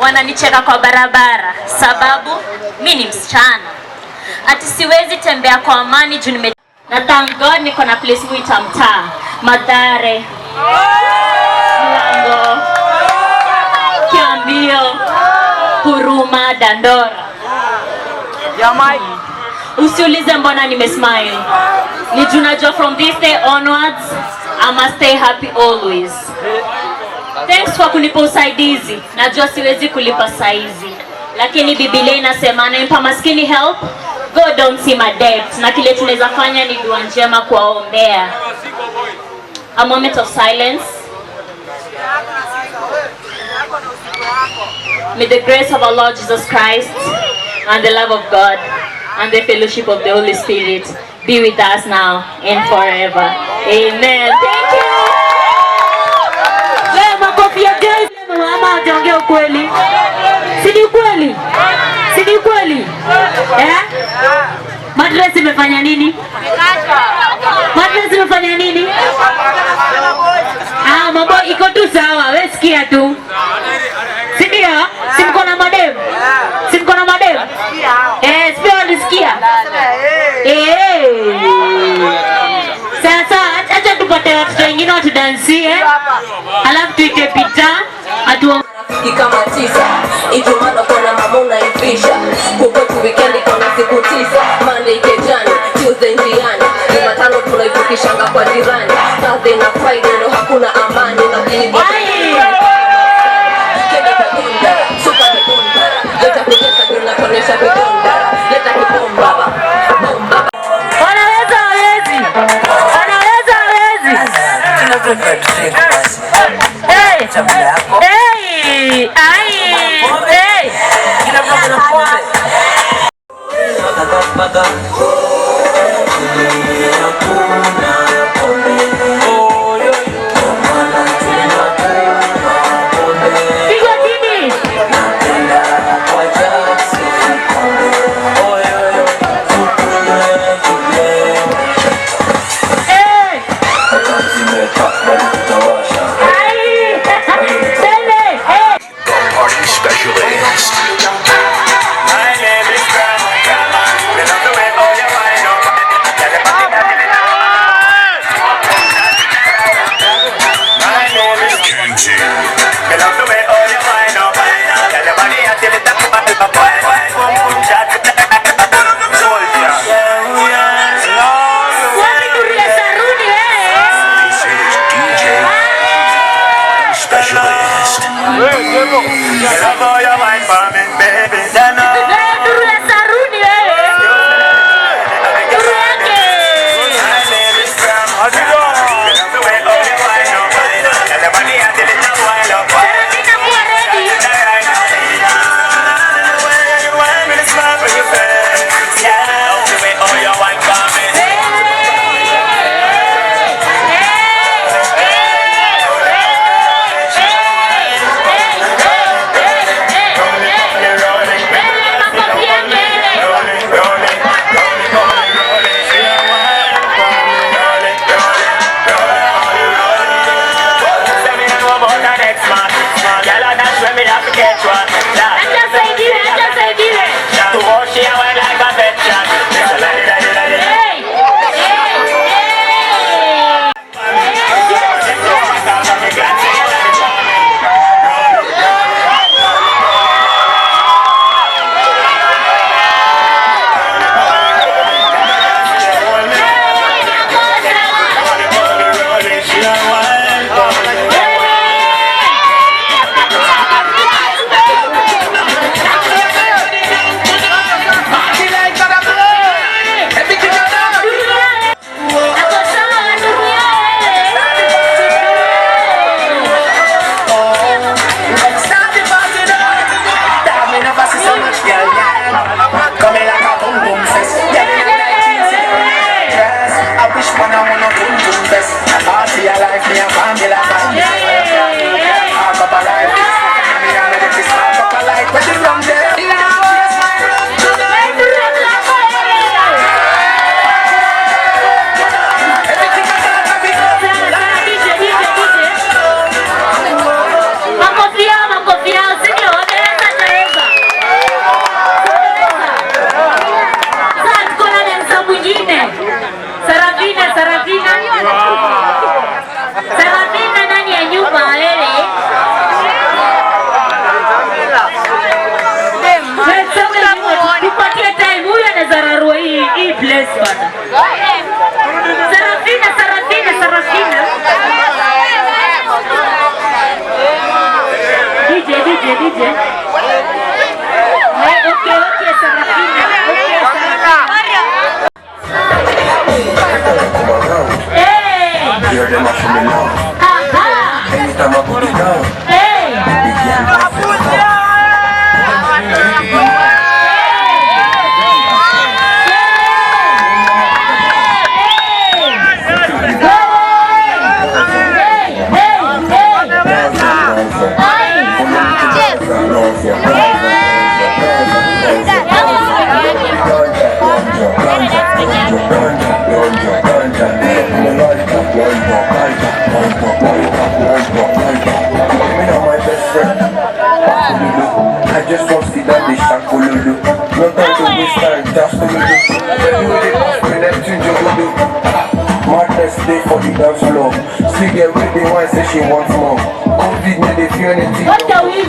wananicheka kwa barabara sababu mimi ni msichana. Ati siwezi tembea kwa amani juu na thank God niko na place muita mtaa. Madare, Mlango, Kiambio, Huruma, Dandora. Usiulize mbona nimesmile. Ni juu najua from this day onwards I must stay happy always. Thanks for kunipa usaidizi. Najua siwezi kulipa saizi, lakini Biblia inasema anampa maskini help, God don't see my debt. Na kile tunaweza fanya ni dua njema kuwaombea. A moment of silence. May the grace of our Lord Jesus Christ and the love of God and the fellowship of the Holy Spirit be with us now and forever. Amen. Thank you. Makofi ya Yesu. Mama ataongea ukweli. Si ni kweli? Si ni kweli? Madrasa imefanya nini? Madrasa imefanya nini? Mambo iko tu sawa, wewe sikia tu. Si ndio? Si mko na madem? Si mko na madem? Sio unasikia? Sasa acha tupate watu wengine watu dance alafu tuite pita atu kama 9 Ijumaa kuna mamona ifisha kuko tu weekend kuna siku 9 Monday kejani Tuesday njiani Jumatano tunaivukishanga kwa jirani Thursday na Friday ndo hakuna amani na kini super kibunda leta kujesa juna konesha kibunda leta kibomba bomba wanaweza DJ. Okay, Sarafina. Hey! You're the machine now. Anytime I put it down. Hey! I just want to see that they shank for Lulu. No time to waste time, just to Lulu. With them ginger Lulu. Madness day for the dance floor. She get ready, one say she wants more. COVID made they feel anything. What the wig?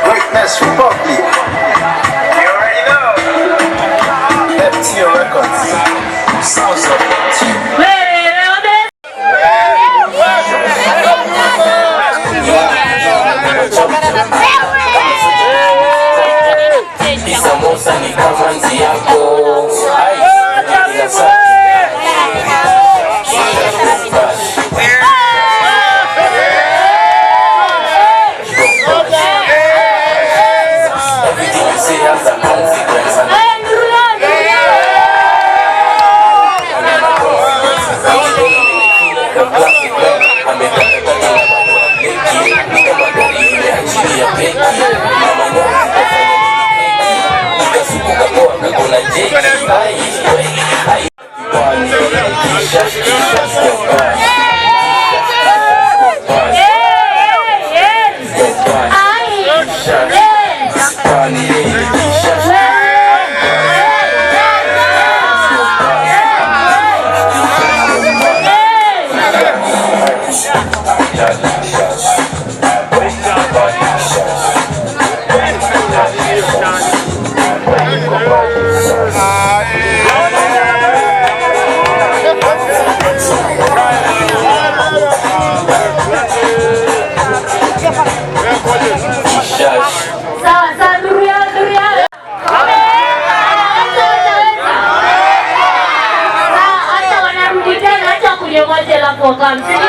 Greatness Republic. You already know. FTO Records. Sounds of Samosa ni kama nzi yako. Moja la program.